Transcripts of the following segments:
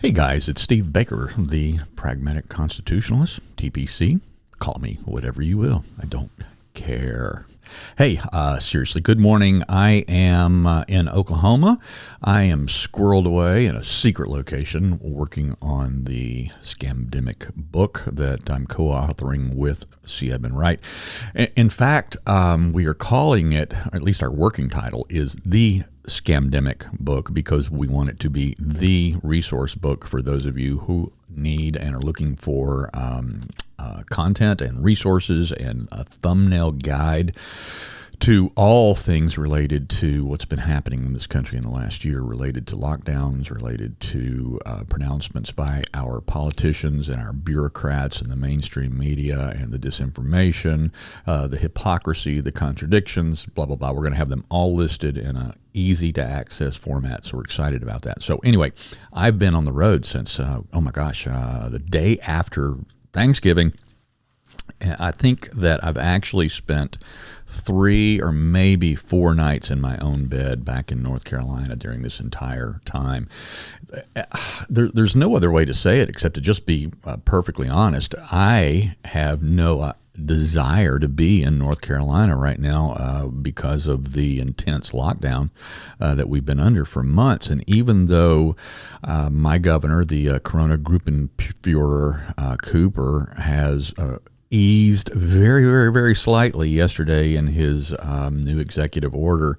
Hey guys, it's Steve Baker, the Pragmatic Constitutionalist, TPC. Call me whatever you will. I don't care. Hey, seriously, good morning. I am in Oklahoma. I am squirreled away in a secret location working on the Scamdemic book that I'm co-authoring with C. Edmund Wright. In fact, we are calling it, or at least our working title, is The Scamdemic book because we want it to be the resource book for those of you who need and are looking for content and resources and a thumbnail guide to all things related to what's been happening in this country in the last year, related to lockdowns, related to pronouncements by our politicians and our bureaucrats and the mainstream media and the disinformation, the hypocrisy, the contradictions, blah, blah, blah. We're going to have them all listed in a easy to access format. So we're excited about that. So anyway, I've been on the road since, the day after Thanksgiving. And I think that I've actually spent 3 or maybe 4 nights in my own bed back in North Carolina during this entire time. There's no other way to say it except to just be perfectly honest. I have no desire to be in North Carolina right now because of the intense lockdown that we've been under for months. And even though my governor, the Corona Gruppenführer Cooper, has eased very, very, very slightly yesterday in his new executive order.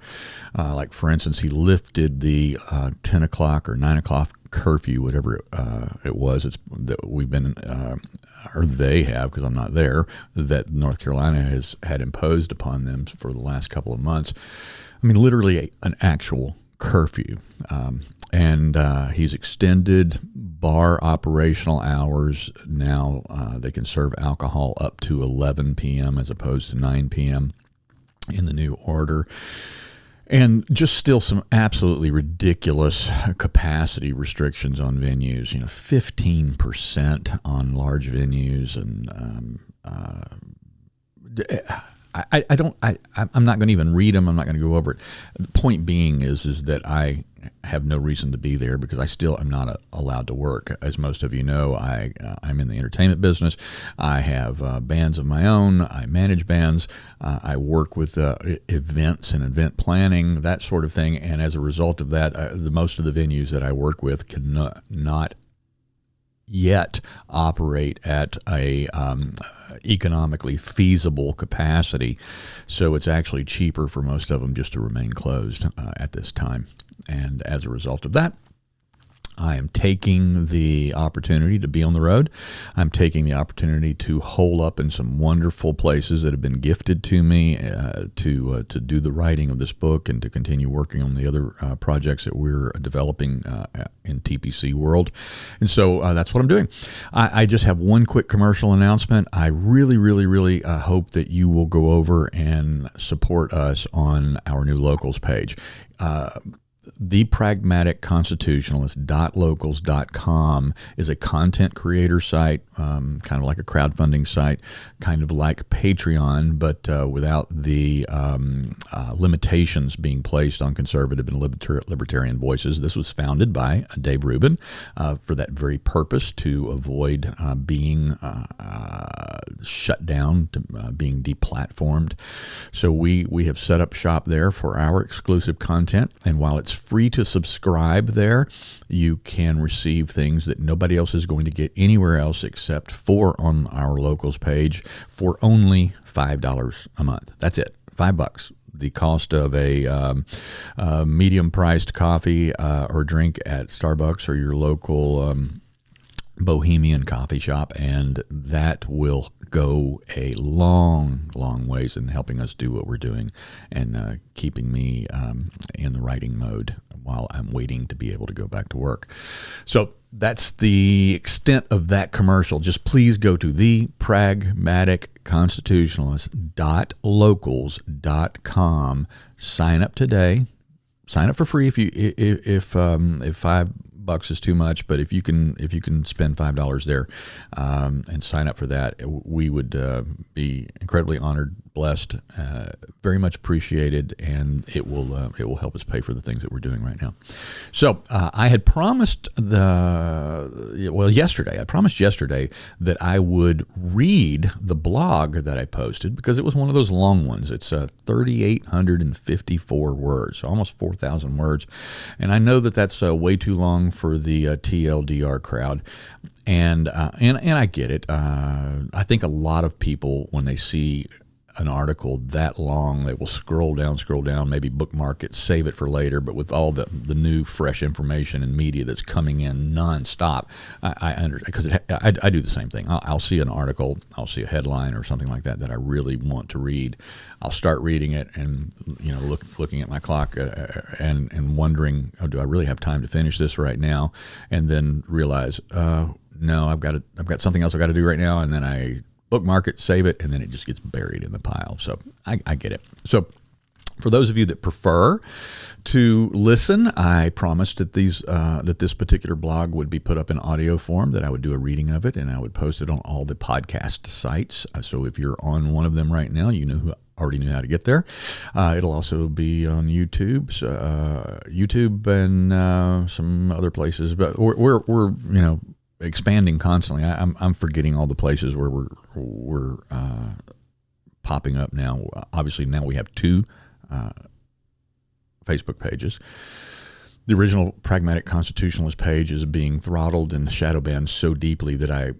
Like, for instance, he lifted the 10 o'clock or 9 o'clock curfew, whatever it was. It's that we've been, or they have, because I'm not there, that North Carolina has had imposed upon them for the last couple of months. I mean, literally an actual curfew. And he's extended bar operational hours. Now they can serve alcohol up to 11 p.m. as opposed to 9 p.m. in the new order. And just still some absolutely ridiculous capacity restrictions on venues. 15% on large venues, and I'm not going to even read them. I'm not going to go over it. The point being is that I have no reason to be there because I still am not allowed to work. As most of you know, I'm in the entertainment business. I have bands of my own. I manage bands. I work with events and event planning, that sort of thing. And as a result of that, most of the venues that I work with cannot yet operate at a economically feasible capacity. So it's actually cheaper for most of them just to remain closed at this time. And as a result of that, I am taking the opportunity to be on the road. I'm taking the opportunity to hole up in some wonderful places that have been gifted to me to do the writing of this book and to continue working on the other projects that we're developing in TPC world. And so that's what I'm doing. I just have one quick commercial announcement. I really, really, really hope that you will go over and support us on our new locals page. The Pragmatic Constitutionalist.locals.com is a content creator site, kind of like a crowdfunding site, kind of like Patreon, but without the limitations being placed on conservative and libertarian voices. This was founded by Dave Rubin for that very purpose, to avoid being shut down, to being deplatformed. So we have set up shop there for our exclusive content, and while it's free to subscribe there, you can receive things that nobody else is going to get anywhere else except for on our locals page for only $5 a month. That's it, $5. The cost of a medium-priced coffee or drink at Starbucks or your local bohemian coffee shop, and that will go a long, long ways in helping us do what we're doing and keeping me in the writing mode while I'm waiting to be able to go back to work. So that's the extent of that commercial. Just please go to thepragmaticconstitutionalist.locals.com. Sign up today. Sign up for free if $5 $5 is too much, but if you can spend $5 there and sign up for that, we would be incredibly honored, blessed, very much appreciated, and it will help us pay for the things that we're doing right now. So I had promised yesterday that I would read the blog that I posted, because it was one of those long ones. It's 3,854 words, almost 4,000 words, and I know that that's way too long for the TLDR crowd, and I get it. I think a lot of people, when they see an article that long, they will scroll down, maybe bookmark it, save it for later. But with all the new, fresh information and media that's coming in nonstop, I understand, because I do the same thing. I'll see an article, I'll see a headline or something like that I really want to read. I'll start reading it, and looking at my clock and wondering, oh, do I really have time to finish this right now? And then realize, no, I've got something else I've got to do right now, and then I bookmark it, save it, and then it just gets buried in the pile. So I get it. So for those of you that prefer to listen, I promised that this particular blog would be put up in audio form, that I would do a reading of it, and I would post it on all the podcast sites. So if you're on one of them right now, already knew how to get there. It'll also be on YouTube and some other places. But we're expanding constantly. I'm forgetting all the places where we're popping up now. Obviously, now we have 2 Facebook pages. The original Pragmatic Constitutionalist page is being throttled and shadow banned so deeply that I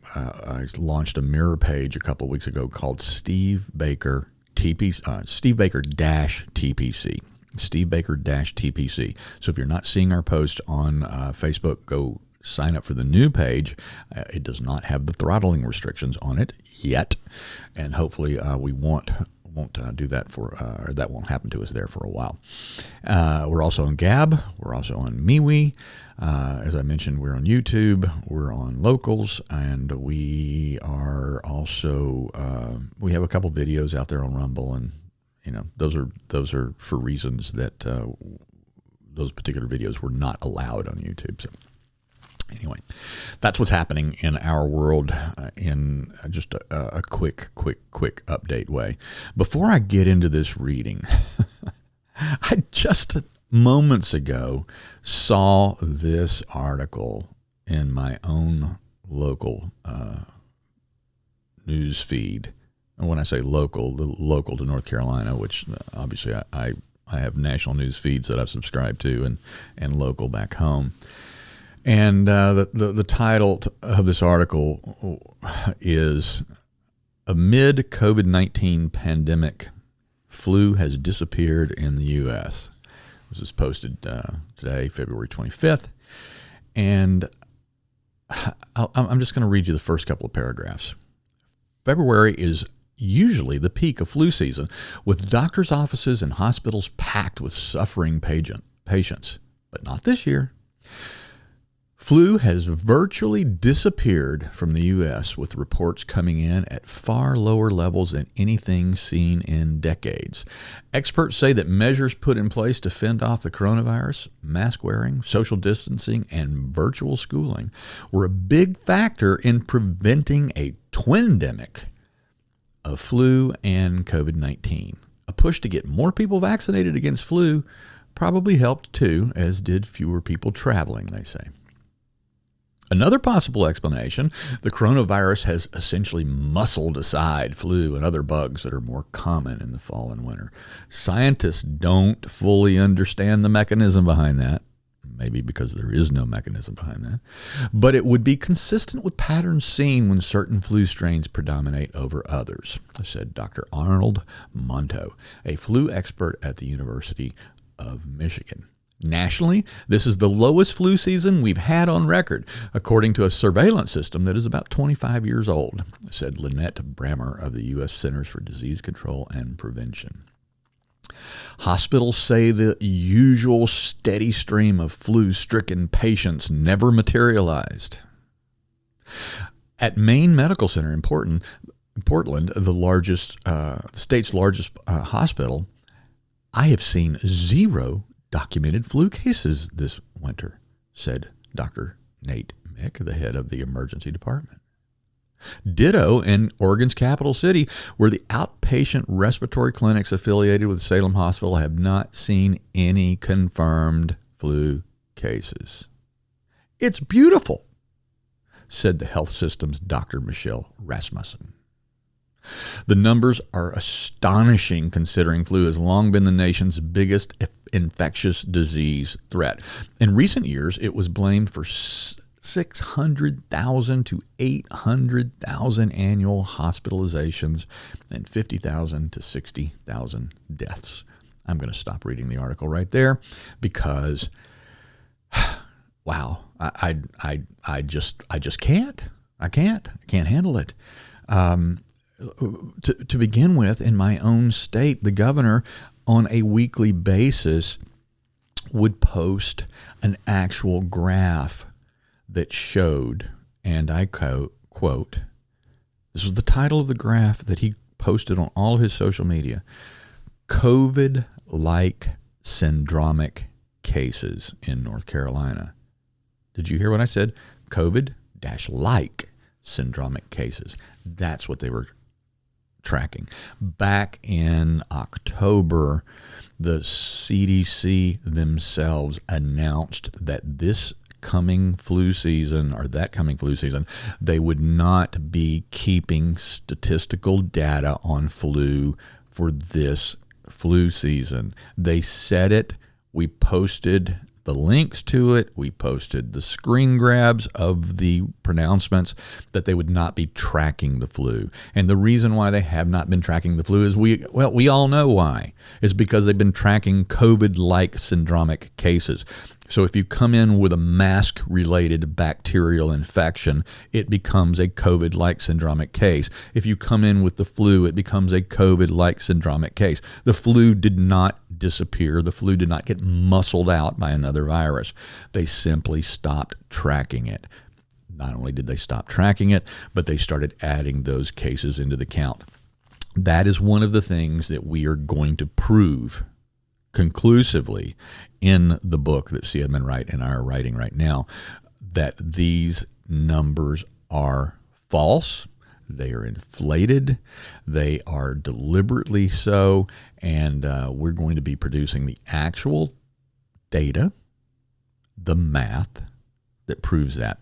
launched a mirror page a couple of weeks ago called Steve Baker TPC. Steve Baker TPC. Steve Baker TPC. So if you're not seeing our post on Facebook, go sign up for the new page. It does not have the throttling restrictions on it yet, and hopefully we won't do that or that won't happen to us there for a while. We're also on Gab. We're also on MeWe. As I mentioned, we're on YouTube. We're on Locals, and we are also we have a couple videos out there on Rumble, and those are for reasons that those particular videos were not allowed on YouTube. So anyway, that's what's happening in our world in just a quick update way. Before I get into this reading, I just moments ago saw this article in my own local news feed. And when I say local to North Carolina, which obviously I have national news feeds that I've subscribed to, and local back home. And the title of this article is, "Amid COVID-19 Pandemic, Flu Has Disappeared in the U.S." This is posted today, February 25th. And I'm just going to read you the first couple of paragraphs. February is usually the peak of flu season, with doctors' offices and hospitals packed with suffering patients. But not this year. Flu has virtually disappeared from the U.S., with reports coming in at far lower levels than anything seen in decades. Experts say that measures put in place to fend off the coronavirus, mask wearing, social distancing, and virtual schooling, were a big factor in preventing a twindemic of flu and COVID-19. A push to get more people vaccinated against flu probably helped too, as did fewer people traveling, they say. Another possible explanation, the coronavirus has essentially muscled aside flu and other bugs that are more common in the fall and winter. Scientists don't fully understand the mechanism behind that, maybe because there is no mechanism behind that, but it would be consistent with patterns seen when certain flu strains predominate over others, said Dr. Arnold Monto, a flu expert at the University of Michigan. Nationally, this is the lowest flu season we've had on record, according to a surveillance system that is about 25 years old, said Lynette Brammer of the U.S. Centers for Disease Control and Prevention. Hospitals say the usual steady stream of flu-stricken patients never materialized. At Maine Medical Center in Portland, the state's largest hospital, I have seen 0 documented flu cases this winter, said Dr. Nate Mick, the head of the emergency department. Ditto in Oregon's capital city, where the outpatient respiratory clinics affiliated with Salem Hospital have not seen any confirmed flu cases. It's beautiful, said the health system's Dr. Michelle Rasmussen. The numbers are astonishing considering flu has long been the nation's biggest infectious disease threat. In recent years, it was blamed for 600,000 to 800,000 annual hospitalizations and 50,000 to 60,000 deaths. I'm going to stop reading the article right there because, wow, I just can't. I can't handle it. To begin with, in my own state, the governor on a weekly basis would post an actual graph that showed, and I quote, this was the title of the graph that he posted on all of his social media, COVID-like syndromic cases in North Carolina. Did you hear what I said? COVID-like syndromic cases. That's what they were tracking. Back in October, the CDC themselves announced that this coming flu season, they would not be keeping statistical data on flu for this flu season. They said it. We posted the links to it. We posted the screen grabs of the pronouncements that they would not be tracking the flu. And the reason why they have not been tracking the flu is we all know why. It's because they've been tracking COVID-like syndromic cases. So if you come in with a mask-related bacterial infection, it becomes a COVID-like syndromic case. If you come in with the flu, it becomes a COVID-like syndromic case. The flu did not disappear. The flu did not get muscled out by another virus. They simply stopped tracking it. Not only did they stop tracking it, but they started adding those cases into the count. That is one of the things that we are going to prove conclusively in the book that C. Edmund Wright and I are writing right now, that these numbers are false, they are inflated, they are deliberately so, and we're going to be producing the actual data, the math that proves that.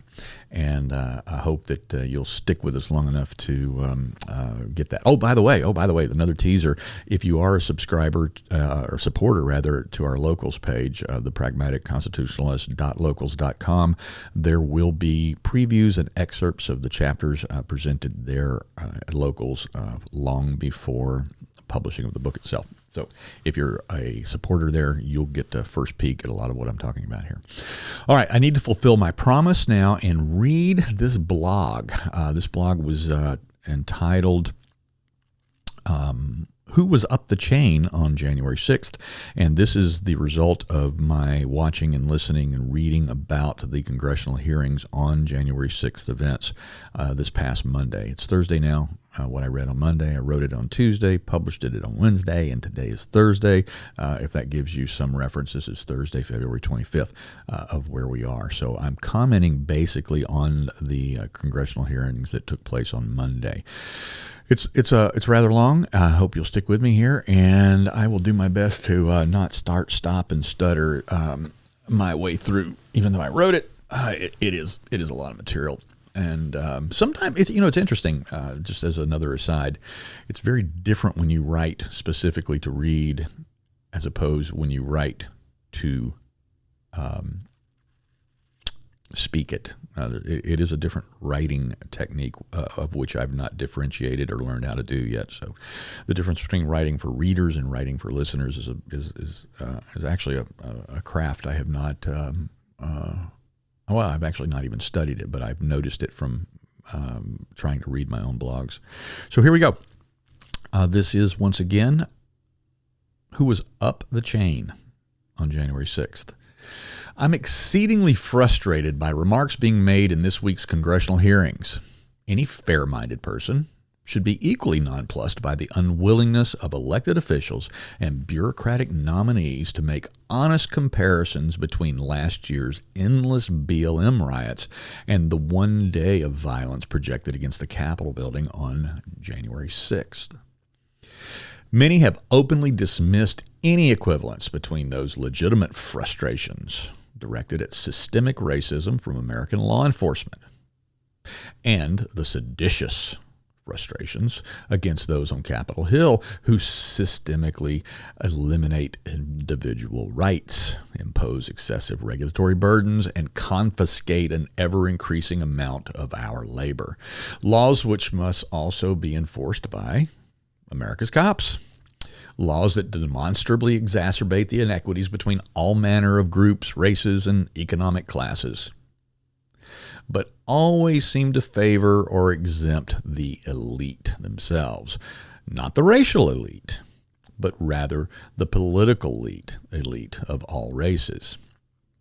And I hope that you'll stick with us long enough to get that. Oh, by the way, another teaser. If you are a subscriber or supporter, rather, to our locals page, the Pragmatic Constitutionalist.locals.com, there will be previews and excerpts of the chapters presented there at Locals long before publishing of the book itself. So if you're a supporter there, you'll get a first peek at a lot of what I'm talking about here. All right, I need to fulfill my promise now and read this blog. This blog was entitled Who Was Up the Chain on January 6th? And this is the result of my watching and listening and reading about the congressional hearings on January 6th events this past Monday. It's Thursday now. What I read on Monday, I wrote it on Tuesday, published it on Wednesday, and today is Thursday. If that gives you some reference, this is Thursday, February 25th of where we are. So I'm commenting basically on the congressional hearings that took place on Monday. It's rather long. I hope you'll stick with me here, and I will do my best to not start, stop, and stutter my way through. Even though I wrote it, it is a lot of material. And sometimes, it's interesting, just as another aside, it's very different when you write specifically to read as opposed when you write to speak it. It is a different writing technique of which I've not differentiated or learned how to do yet. So the difference between writing for readers and writing for listeners is actually a craft I have not well, I've actually not even studied it, but I've noticed it from trying to read my own blogs. So here we go. This is, once again, Who Was Up the Chain on January 6th. I'm exceedingly frustrated by remarks being made in this week's congressional hearings. Any fair-minded person should be equally nonplussed by the unwillingness of elected officials and bureaucratic nominees to make honest comparisons between last year's endless BLM riots and the one day of violence projected against the Capitol building on January 6th. Many have openly dismissed any equivalence between those legitimate frustrations directed at systemic racism from American law enforcement and the seditious frustrations against those on Capitol Hill who systemically eliminate individual rights, impose excessive regulatory burdens, and confiscate an ever-increasing amount of our labor. Laws which must also be enforced by America's cops. Laws that demonstrably exacerbate the inequities between all manner of groups, races, and economic classes, but always seem to favor or exempt the elite themselves. Not the racial elite, but rather the political elite of all races.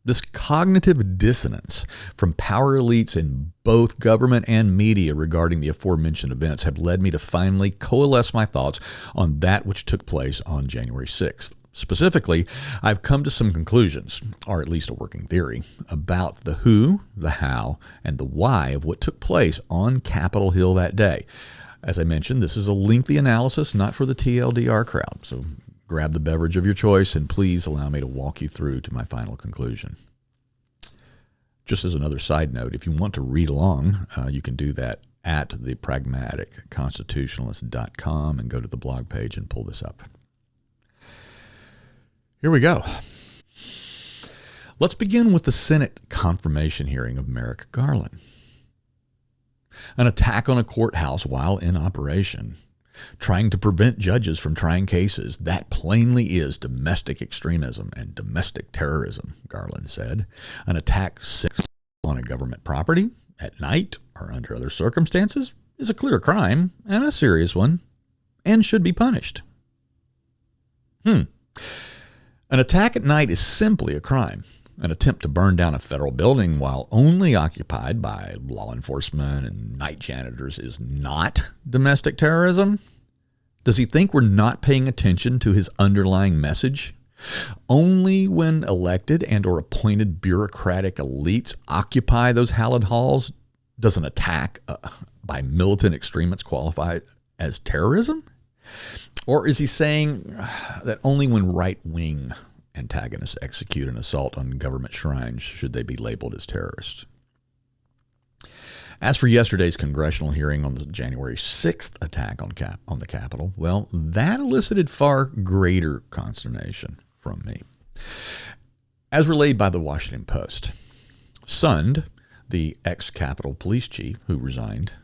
This cognitive dissonance from power elites in both government and media regarding the aforementioned events have led me to finally coalesce my thoughts on that which took place on January 6th. Specifically, I've come to some conclusions, or at least a working theory, about the who, the how, and the why of what took place on Capitol Hill that day. As I mentioned, this is a lengthy analysis, not for the TLDR crowd, so grab the beverage of your choice and please allow me to walk you through to my final conclusion. Just as another side note, if you want to read along, you can do that at the pragmaticconstitutionalist.com and go to the blog page and pull this up. Here we go. Let's begin with the Senate confirmation hearing of Merrick Garland. An attack on a courthouse while in operation, trying to prevent judges from trying cases. That plainly is domestic extremism and domestic terrorism, Garland said. An attack on a government property at night or under other circumstances is a clear crime and a serious one and should be punished. An attack at night is simply a crime. An attempt to burn down a federal building while only occupied by law enforcement and night janitors is not domestic terrorism? Does he think we're not paying attention to his underlying message? Only when elected and or appointed bureaucratic elites occupy those hallowed halls does an attack by militant extremists qualify as terrorism? Or is he saying that only when right-wing antagonists execute an assault on government shrines should they be labeled as terrorists? As for yesterday's congressional hearing on the January 6th attack on the Capitol, well, that elicited far greater consternation from me. As relayed by the Washington Post, Sund, the ex-Capitol police chief who resigned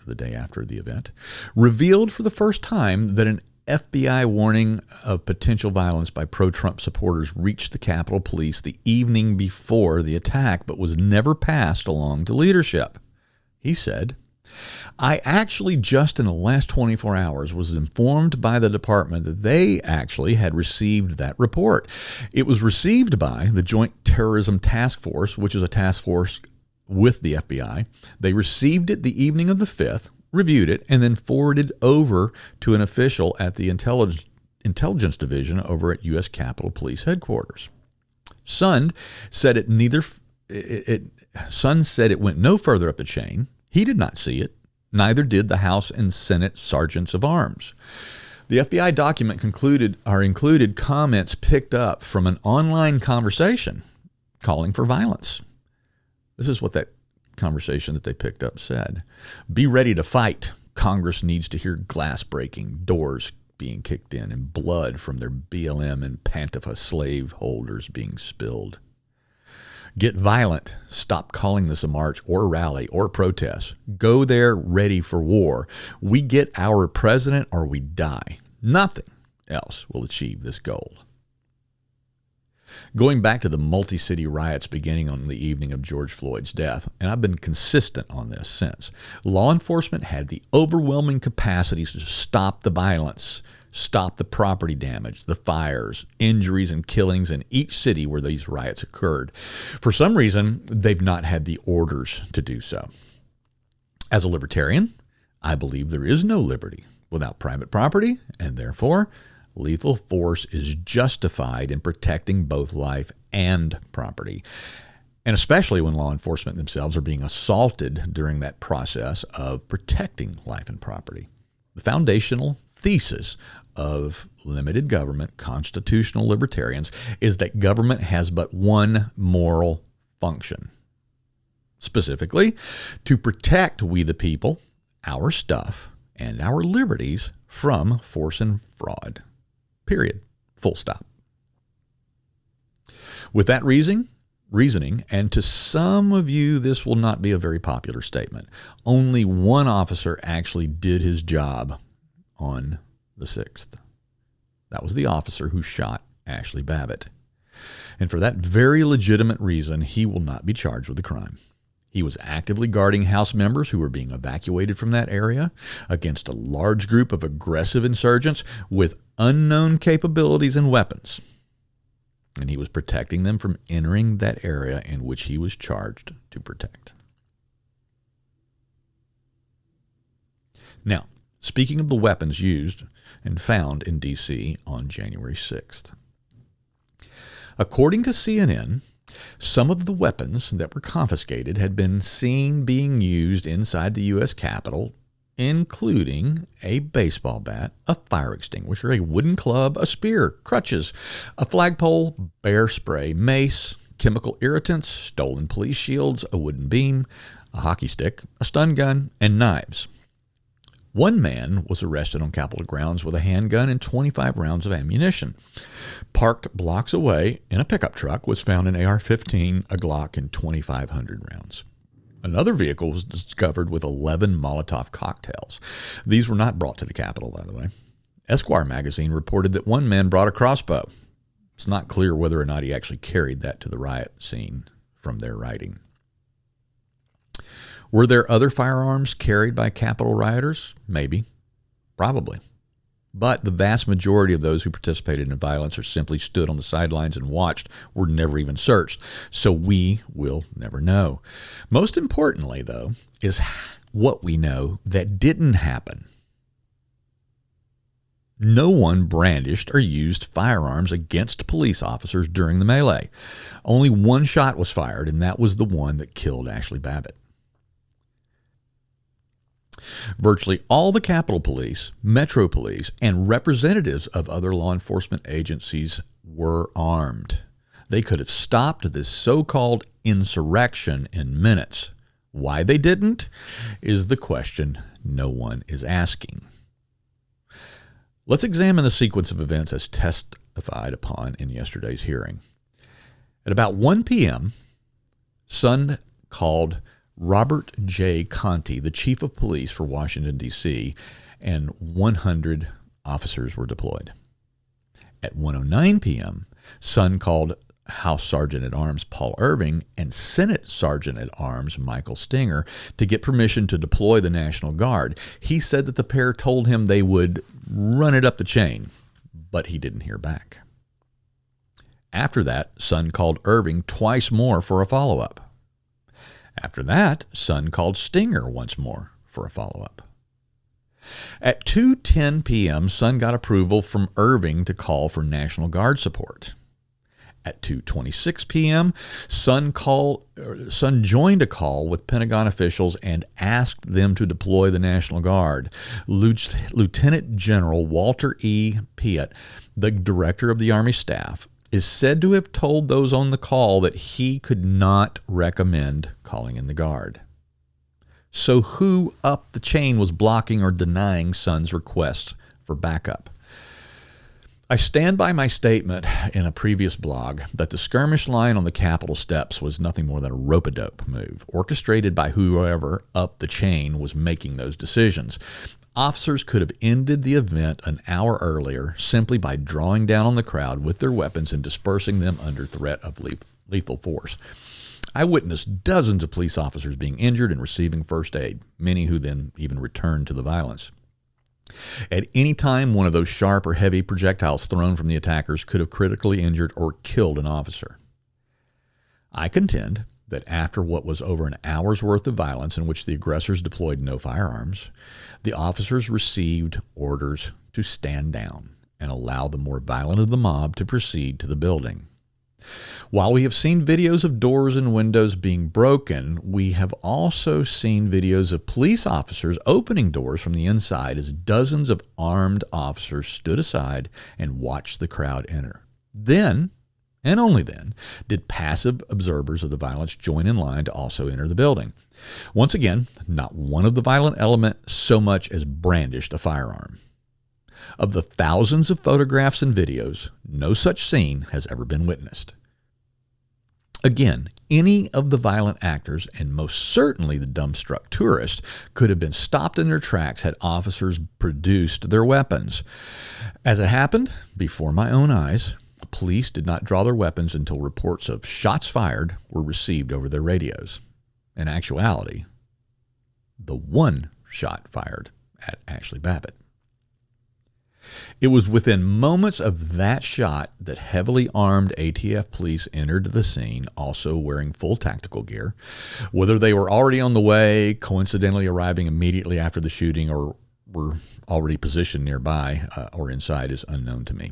the day after the event, revealed for the first time that an FBI warning of potential violence by pro-Trump supporters reached the Capitol Police the evening before the attack, but was never passed along to leadership. He said, I actually just in the last 24 hours was informed by the department that they actually had received that report. It was received by the Joint Terrorism Task Force, which is a task force with the FBI. They received it the evening of the 5th, reviewed it, and then forwarded over to an official at the intelligence division over at U.S. Capitol Police headquarters. Sund said it went no further up the chain. He did not see it. Neither did the House and Senate sergeants of arms. The FBI document included comments picked up from an online conversation calling for violence. This is what that conversation that they picked up said. Be ready to fight. Congress needs to hear glass breaking, doors being kicked in, and blood from their BLM and Pantifa slave holders being spilled. Get violent. Stop calling this a march or a rally or protest. Go there ready for war. We get our president or we die. Nothing else will achieve this goal. Going back to the multi-city riots beginning on the evening of George Floyd's death, and I've been consistent on this since, law enforcement had the overwhelming capacities to stop the violence, stop the property damage, the fires, injuries, and killings in each city where these riots occurred. For some reason, they've not had the orders to do so. As a libertarian, I believe there is no liberty without private property, and therefore, lethal force is justified in protecting both life and property, and especially when law enforcement themselves are being assaulted during that process of protecting life and property. The foundational thesis of limited government constitutional libertarians is that government has but one moral function, specifically to protect we the people, our stuff, and our liberties from force and fraud. Period. Full stop. With that reasoning, and to some of you, this will not be a very popular statement, only one officer actually did his job on the 6th. That was the officer who shot Ashley Babbitt. And for that very legitimate reason, he will not be charged with the crime. He was actively guarding House members who were being evacuated from that area against a large group of aggressive insurgents with unknown capabilities and weapons. And he was protecting them from entering that area in which he was charged to protect. Now, speaking of the weapons used and found in D.C. on January 6th. According to CNN, some of the weapons that were confiscated had been seen being used inside the U.S. Capitol, including a baseball bat, a fire extinguisher, a wooden club, a spear, crutches, a flagpole, bear spray, mace, chemical irritants, stolen police shields, a wooden beam, a hockey stick, a stun gun, and knives. One man was arrested on Capitol grounds with a handgun and 25 rounds of ammunition. Parked blocks away in a pickup truck was found an AR-15, a Glock, and 2,500 rounds. Another vehicle was discovered with 11 Molotov cocktails. These were not brought to the Capitol, by the way. Esquire magazine reported that one man brought a crossbow. It's not clear whether or not he actually carried that to the riot scene from their writing. Were there other firearms carried by Capitol rioters? Maybe. Probably. But the vast majority of those who participated in violence or simply stood on the sidelines and watched were never even searched. So we will never know. Most importantly, though, is what we know that didn't happen. No one brandished or used firearms against police officers during the melee. Only one shot was fired, and that was the one that killed Ashley Babbitt. Virtually all the Capitol Police, Metro Police, and representatives of other law enforcement agencies were armed. They could have stopped this so-called insurrection in minutes. Why they didn't is the question no one is asking. Let's examine the sequence of events as testified upon in yesterday's hearing. At about 1 p.m., Sun called Robert J. Conti, the chief of police for Washington, D.C., and 100 officers were deployed. At 1:09 p.m., Sun called House Sergeant-at-Arms Paul Irving and Senate Sergeant-at-Arms Michael Stinger to get permission to deploy the National Guard. He said that the pair told him they would run it up the chain, but he didn't hear back. After that, Sun called Irving twice more for a follow-up. After that, Sun called Stinger once more for a follow-up. At 2:10 p.m., Sun got approval from Irving to call for National Guard support. At 2:26 p.m., Sun joined a call with Pentagon officials and asked them to deploy the National Guard. Lieutenant General Walter E. Piatt, the director of the Army Staff, is said to have told those on the call that he could not recommend calling in the Guard. So who up the chain was blocking or denying Sun's requests for backup? I stand by my statement in a previous blog that the skirmish line on the Capitol steps was nothing more than a rope-a-dope move, orchestrated by whoever up the chain was making those decisions. Officers could have ended the event an hour earlier simply by drawing down on the crowd with their weapons and dispersing them under threat of lethal force. I witnessed dozens of police officers being injured and receiving first aid, many who then even returned to the violence. At any time, one of those sharp or heavy projectiles thrown from the attackers could have critically injured or killed an officer. I contend that after what was over an hour's worth of violence in which the aggressors deployed no firearms, the officers received orders to stand down and allow the more violent of the mob to proceed to the building. While we have seen videos of doors and windows being broken, we have also seen videos of police officers opening doors from the inside as dozens of armed officers stood aside and watched the crowd enter. Then, and only then, did passive observers of the violence join in line to also enter the building. Once again, not one of the violent element so much as brandished a firearm. Of the thousands of photographs and videos, no such scene has ever been witnessed. Again, any of the violent actors, and most certainly the dumbstruck tourists, could have been stopped in their tracks had officers produced their weapons. As it happened, before my own eyes, police did not draw their weapons until reports of shots fired were received over their radios. In actuality, the one shot fired at Ashley Babbitt. It was within moments of that shot that heavily armed ATF police entered the scene, also wearing full tactical gear. Whether they were already on the way, coincidentally arriving immediately after the shooting, or were already positioned nearby or inside is unknown to me.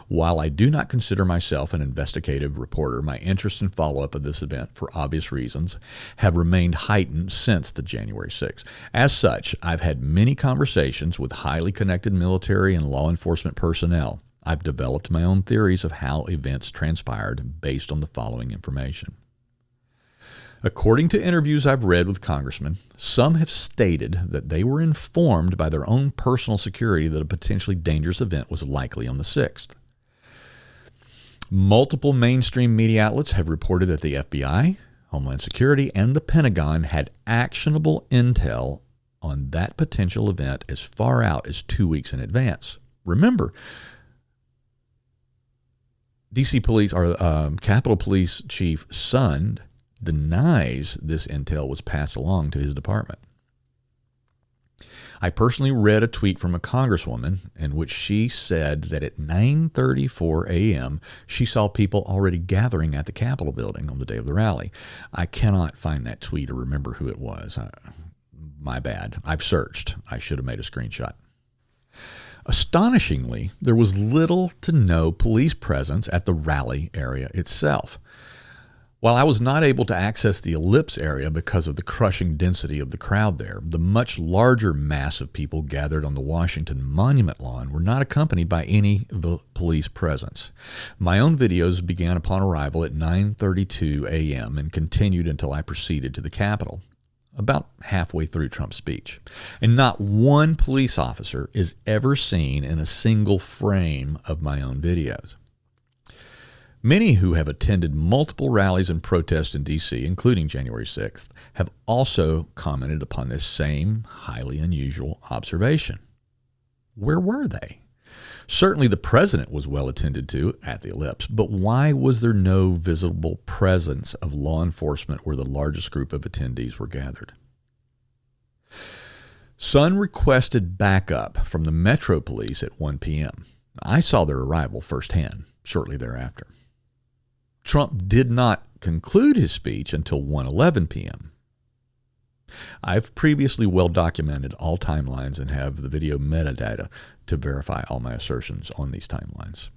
While I do not consider myself an investigative reporter, my interest and follow-up of this event, for obvious reasons, have remained heightened since the January 6th. As such, I've had many conversations with highly connected military and law enforcement personnel. I've developed my own theories of how events transpired based on the following information. According to interviews I've read with congressmen, some have stated that they were informed by their own personal security that a potentially dangerous event was likely on the 6th. Multiple mainstream media outlets have reported that the FBI, Homeland Security, and the Pentagon had actionable intel on that potential event as far out as 2 weeks in advance. Remember, D.C. Police, or Capitol Police Chief Sund, denies this intel was passed along to his department. I personally read a tweet from a congresswoman in which she said that at 9:34 a.m. she saw people already gathering at the Capitol building on the day of the rally. I cannot find that tweet or remember who it was. My bad. I've searched. I should have made a screenshot. Astonishingly, there was little to no police presence at the rally area itself. While I was not able to access the ellipse area because of the crushing density of the crowd there, the much larger mass of people gathered on the Washington Monument lawn were not accompanied by any police presence. My own videos began upon arrival at 9:32 a.m. and continued until I proceeded to the Capitol, about halfway through Trump's speech. And not one police officer is ever seen in a single frame of my own videos. Many who have attended multiple rallies and protests in D.C., including January 6th, have also commented upon this same highly unusual observation. Where were they? Certainly the president was well attended to at the ellipse, but why was there no visible presence of law enforcement where the largest group of attendees were gathered? Sun requested backup from the Metro Police at 1 p.m. I saw their arrival firsthand shortly thereafter. Trump did not conclude his speech until 1:11 p.m. I've previously well documented all timelines and have the video metadata to verify all my assertions on these timelines.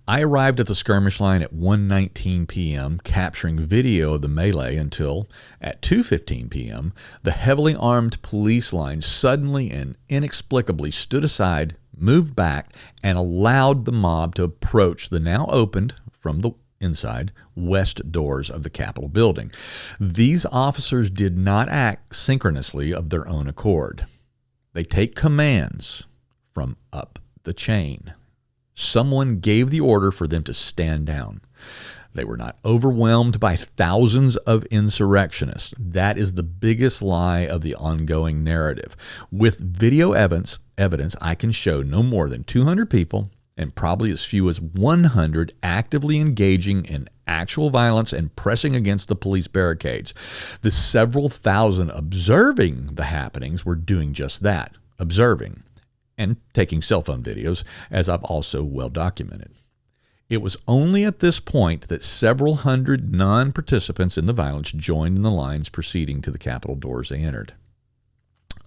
I arrived at the skirmish line at 1:19 p.m., capturing video of the melee until, at 2:15 p.m., the heavily armed police line suddenly and inexplicably stood aside, moved back, and allowed the mob to approach the now opened, from the inside, west doors of the Capitol building. These officers did not act synchronously of their own accord. They take commands from up the chain. Someone gave the order for them to stand down. They were not overwhelmed by thousands of insurrectionists. That is the biggest lie of the ongoing narrative. With video evidence, I can show no more than 200 people and probably as few as 100 actively engaging in actual violence and pressing against the police barricades. The several thousand observing the happenings were doing just that, observing and taking cell phone videos, as I've also well documented. It was only at this point that several hundred non-participants in the violence joined in the lines proceeding to the Capitol doors they entered.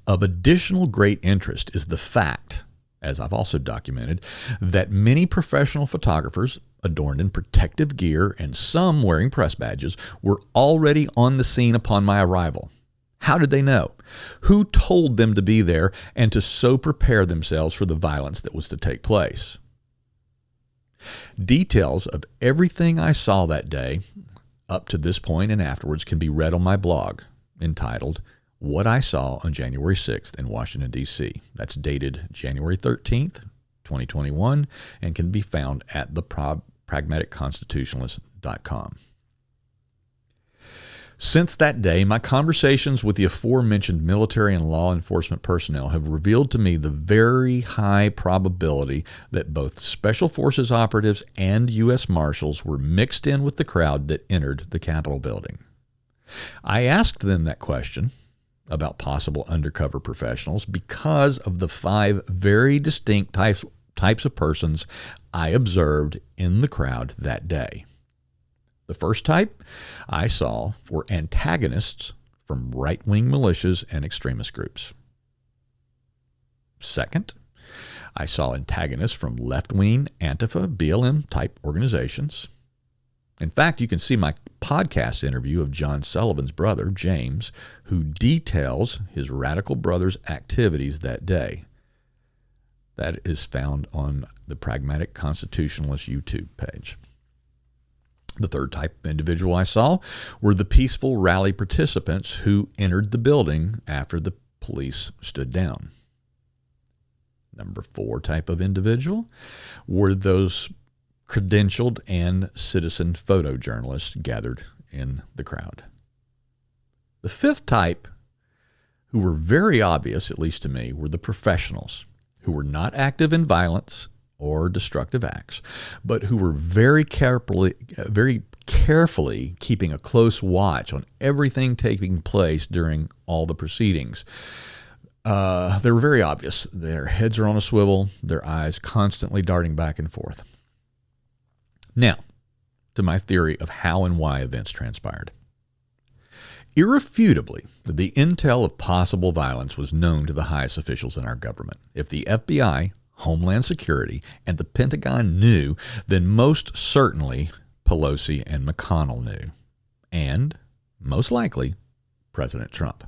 Of additional great interest is the fact, as I've also documented, that many professional photographers, adorned in protective gear and some wearing press badges, were already on the scene upon my arrival. How did they know? Who told them to be there and to so prepare themselves for the violence that was to take place? Details of everything I saw that day, up to this point and afterwards, can be read on my blog entitled What I Saw on January 6th in Washington, D.C. That's dated January 13th, 2021, and can be found at pragmaticconstitutionalist.com. Since that day, my conversations with the aforementioned military and law enforcement personnel have revealed to me the very high probability that both Special Forces operatives and U.S. Marshals were mixed in with the crowd that entered the Capitol building. I asked them that question about possible undercover professionals because of the 5 very distinct types of persons I observed in the crowd that day. The first type I saw were antagonists from right-wing militias and extremist groups. Second, I saw antagonists from left-wing Antifa, BLM-type organizations. In fact, you can see my podcast interview of John Sullivan's brother, James, who details his radical brother's activities that day. That is found on the Pragmatic Constitutionalist YouTube page. The third type of individual I saw were the peaceful rally participants who entered the building after the police stood down. Number 4 type of individual were those credentialed and citizen photojournalists gathered in the crowd. The 5th type, who were very obvious, at least to me, were the professionals who were not active in violence or destructive acts, but who were very carefully keeping a close watch on everything taking place during all the proceedings. They were very obvious. Their heads are on a swivel, their eyes constantly darting back and forth. Now, to my theory of how and why events transpired. Irrefutably, the intel of possible violence was known to the highest officials in our government. If the FBI, Homeland Security, and the Pentagon knew, then most certainly Pelosi and McConnell knew. And, most likely, President Trump.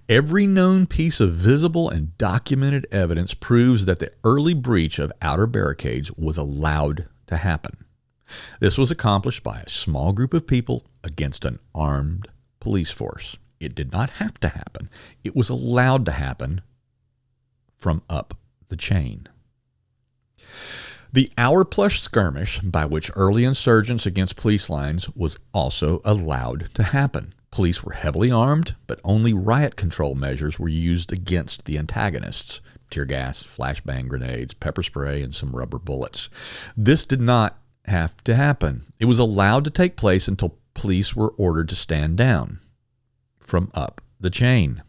Every known piece of visible and documented evidence proves that the early breach of outer barricades was allowed to happen. This was accomplished by a small group of people against an armed police force. It did not have to happen. It was allowed to happen from up the chain. The hour-plus skirmish by which early insurgents against police lines was also allowed to happen. Police were heavily armed, but only riot control measures were used against the antagonists: tear gas, flashbang grenades, pepper spray, and some rubber bullets. This did not have to happen. It was allowed to take place until police were ordered to stand down from up the chain.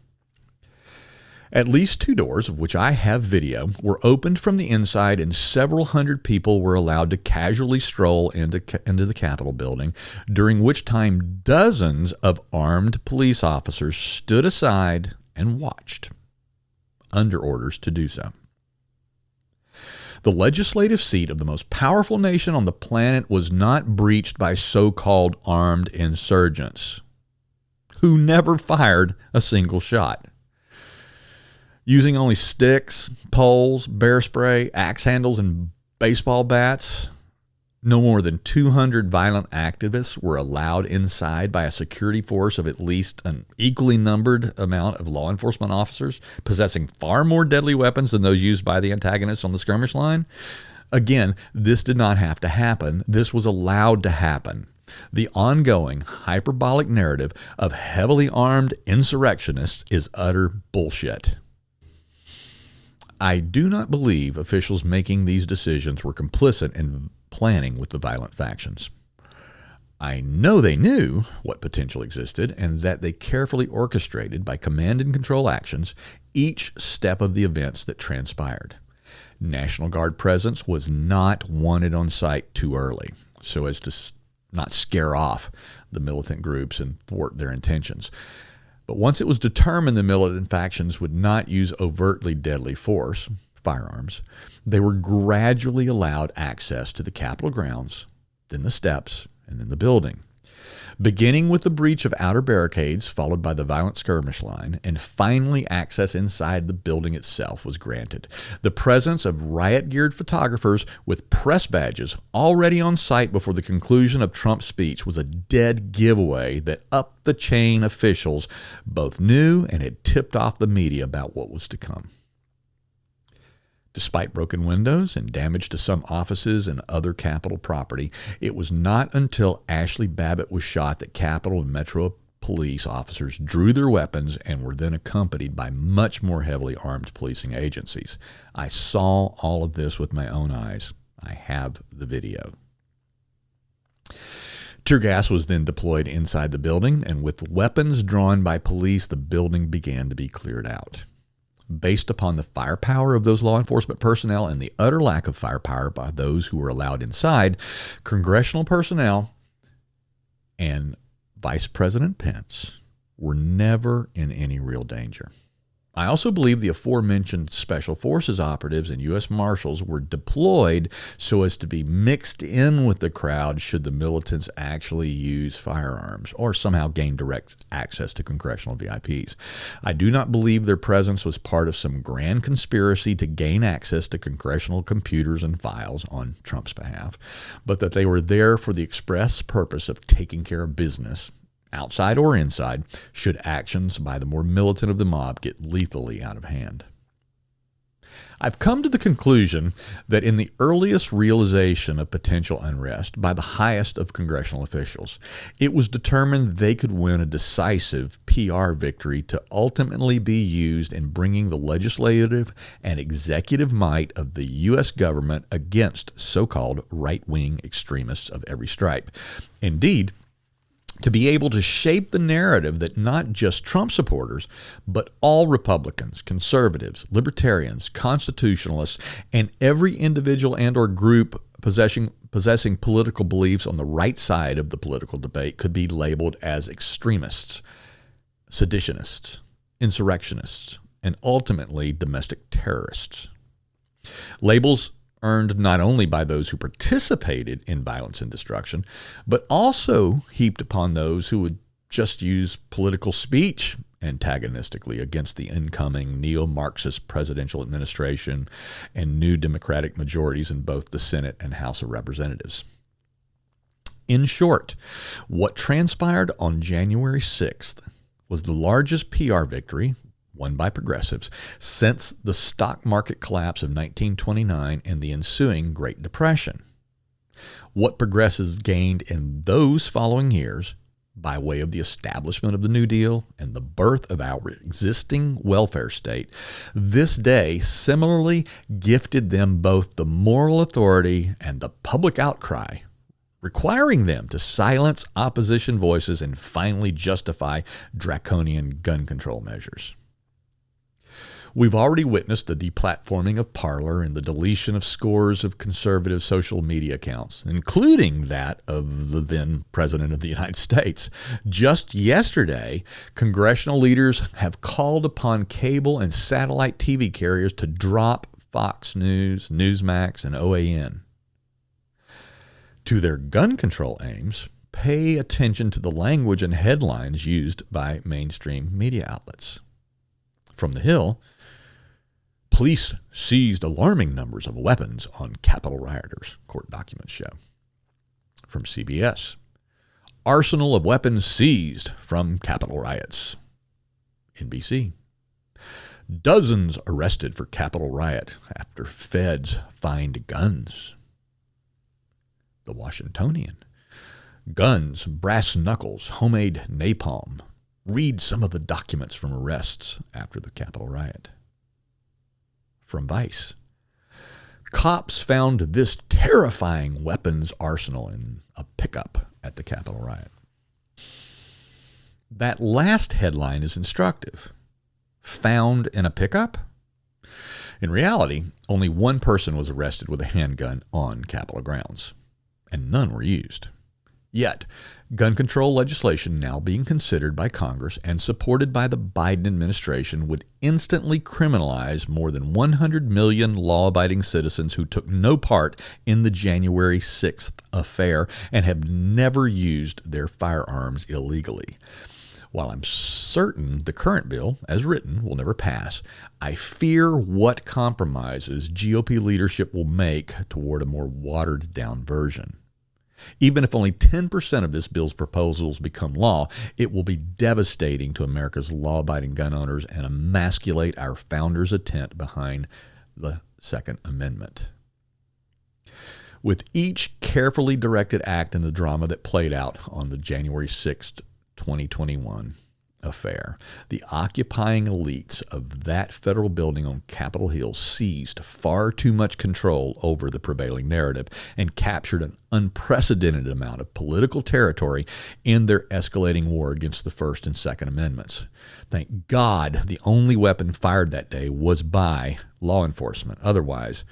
At least 2 doors, of which I have video, were opened from the inside, and several hundred people were allowed to casually stroll into the Capitol building, during which time dozens of armed police officers stood aside and watched, under orders to do so. The legislative seat of the most powerful nation on the planet was not breached by so-called armed insurgents, who never fired a single shot. Using only sticks, poles, bear spray, axe handles, and baseball bats, no more than 200 violent activists were allowed inside by a security force of at least an equally numbered amount of law enforcement officers, possessing far more deadly weapons than those used by the antagonists on the skirmish line. Again, this did not have to happen. This was allowed to happen. The ongoing hyperbolic narrative of heavily armed insurrectionists is utter bullshit. I do not believe officials making these decisions were complicit in planning with the violent factions. I know they knew what potential existed and that they carefully orchestrated by command and control actions each step of the events that transpired. National Guard presence was not wanted on site too early, so as to not scare off the militant groups and thwart their intentions. But once it was determined the militant factions would not use overtly deadly force, firearms, they were gradually allowed access to the Capitol grounds, then the steps, and then the building. Beginning with the breach of outer barricades, followed by the violent skirmish line, and finally access inside the building itself was granted. The presence of riot-geared photographers with press badges already on site before the conclusion of Trump's speech was a dead giveaway that up-the-chain officials both knew and had tipped off the media about what was to come. Despite broken windows and damage to some offices and other Capitol property, it was not until Ashley Babbitt was shot that Capitol and Metro police officers drew their weapons and were then accompanied by much more heavily armed policing agencies. I saw all of this with my own eyes. I have the video. Tear gas was then deployed inside the building, and with weapons drawn by police, the building began to be cleared out. Based upon the firepower of those law enforcement personnel and the utter lack of firepower by those who were allowed inside, congressional personnel and Vice President Pence were never in any real danger. I also believe the aforementioned Special Forces operatives and U.S. Marshals were deployed so as to be mixed in with the crowd should the militants actually use firearms or somehow gain direct access to congressional VIPs. I do not believe their presence was part of some grand conspiracy to gain access to congressional computers and files on Trump's behalf, but that they were there for the express purpose of taking care of business, outside or inside, should actions by the more militant of the mob get lethally out of hand. I've come to the conclusion that in the earliest realization of potential unrest by the highest of congressional officials, it was determined they could win a decisive PR victory to ultimately be used in bringing the legislative and executive might of the U.S. government against so-called right-wing extremists of every stripe. Indeed, to be able to shape the narrative that not just Trump supporters, but all Republicans, conservatives, libertarians, constitutionalists, and every individual and or group possessing political beliefs on the right side of the political debate could be labeled as extremists, seditionists, insurrectionists, and ultimately domestic terrorists. Labels earned not only by those who participated in violence and destruction, but also heaped upon those who would just use political speech antagonistically against the incoming neo-Marxist presidential administration and new Democratic majorities in both the Senate and House of Representatives. In short, what transpired on January 6th was the largest PR victory won by progressives since the stock market collapse of 1929 and the ensuing Great Depression. What progressives gained in those following years, by way of the establishment of the New Deal and the birth of our existing welfare state, this day similarly gifted them both the moral authority and the public outcry, requiring them to silence opposition voices and finally justify draconian gun control measures. We've already witnessed the deplatforming of Parler and the deletion of scores of conservative social media accounts, including that of the then President of the United States. Just yesterday, congressional leaders have called upon cable and satellite TV carriers to drop Fox News, Newsmax, and OAN. To their gun control aims, pay attention to the language and headlines used by mainstream media outlets. From the Hill, police seized alarming numbers of weapons on Capitol rioters, court documents show. From CBS, arsenal of weapons seized from Capitol riots. NBC, dozens arrested for Capitol riot after feds find guns. The Washingtonian, guns, brass knuckles, homemade napalm. Read some of the documents from arrests after the Capitol riot. From Vice, cops found this terrifying weapons arsenal in a pickup at the Capitol riot. That last headline is instructive. Found in a pickup? In reality, only one person was arrested with a handgun on Capitol grounds, and none were used. Yet, gun control legislation now being considered by Congress and supported by the Biden administration would instantly criminalize more than 100 million law-abiding citizens who took no part in the January 6th affair and have never used their firearms illegally. While I'm certain the current bill, as written, will never pass, I fear what compromises GOP leadership will make toward a more watered-down version. Even if only 10% of this bill's proposals become law, it will be devastating to America's law-abiding gun owners and emasculate our founders' intent behind the Second Amendment. With each carefully directed act in the drama that played out on the January 6th, 2021 affair, the occupying elites of that federal building on Capitol Hill seized far too much control over the prevailing narrative and captured an unprecedented amount of political territory in their escalating war against the First and Second Amendments. Thank God the only weapon fired that day was by law enforcement. Otherwise,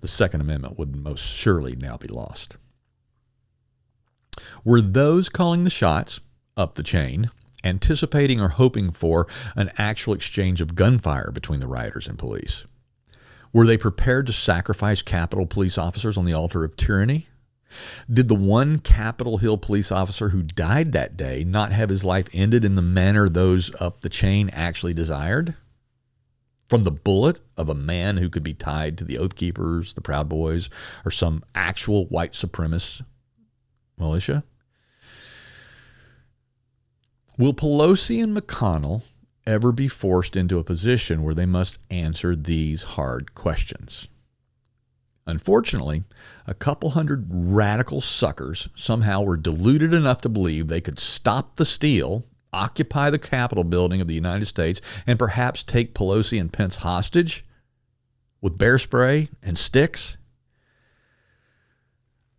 the Second Amendment would most surely now be lost. Were those calling the shots up the chain anticipating or hoping for an actual exchange of gunfire between the rioters and police? Were they prepared to sacrifice Capitol police officers on the altar of tyranny? Did the one Capitol Hill police officer who died that day not have his life ended in the manner those up the chain actually desired? From the bullet of a man who could be tied to the Oath Keepers, the Proud Boys, or some actual white supremacist militia? Will Pelosi and McConnell ever be forced into a position where they must answer these hard questions? Unfortunately, a couple hundred radical suckers somehow were deluded enough to believe they could stop the steal, occupy the Capitol building of the United States, and perhaps take Pelosi and Pence hostage with bear spray and sticks.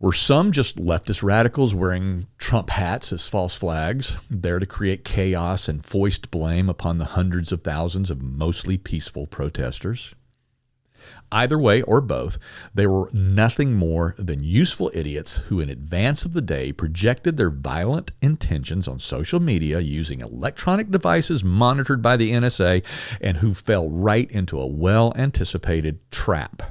Were some just leftist radicals wearing Trump hats as false flags, there to create chaos and foist blame upon the hundreds of thousands of mostly peaceful protesters? Either way, or both, they were nothing more than useful idiots who in advance of the day projected their violent intentions on social media using electronic devices monitored by the NSA and who fell right into a well-anticipated trap.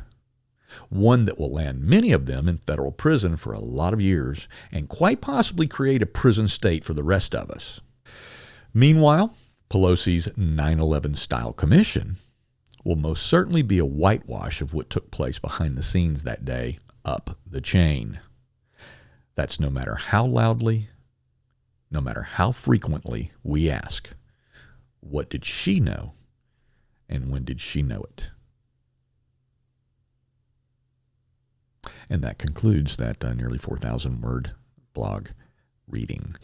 One that will land many of them in federal prison for a lot of years and quite possibly create a prison state for the rest of us. Meanwhile, Pelosi's 9/11 style commission will most certainly be a whitewash of what took place behind the scenes that day up the chain. That's no matter how loudly, no matter how frequently we ask, what did she know and when did she know it? And that concludes that nearly 4,000 word blog reading.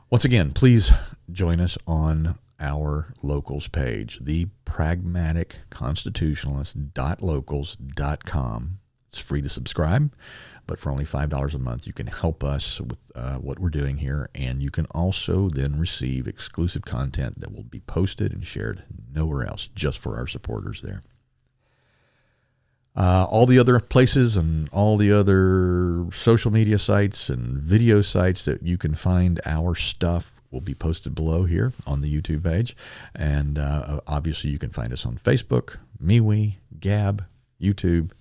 Once again, please join us on our locals page, the pragmaticconstitutionalist.locals.com. It's free to subscribe, but for only $5 a month, you can help us with what we're doing here, and you can also then receive exclusive content that will be posted and shared nowhere else, just for our supporters there. All the other places and all the other social media sites and video sites that you can find our stuff will be posted below here on the YouTube page. And obviously you can find us on Facebook, MeWe, Gab, YouTube,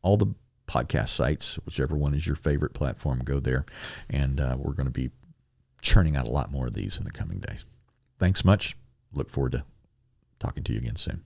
all the podcast sites, whichever one is your favorite platform, go there. And we're going to be churning out a lot more of these in the coming days. Thanks much. Look forward to talking to you again soon.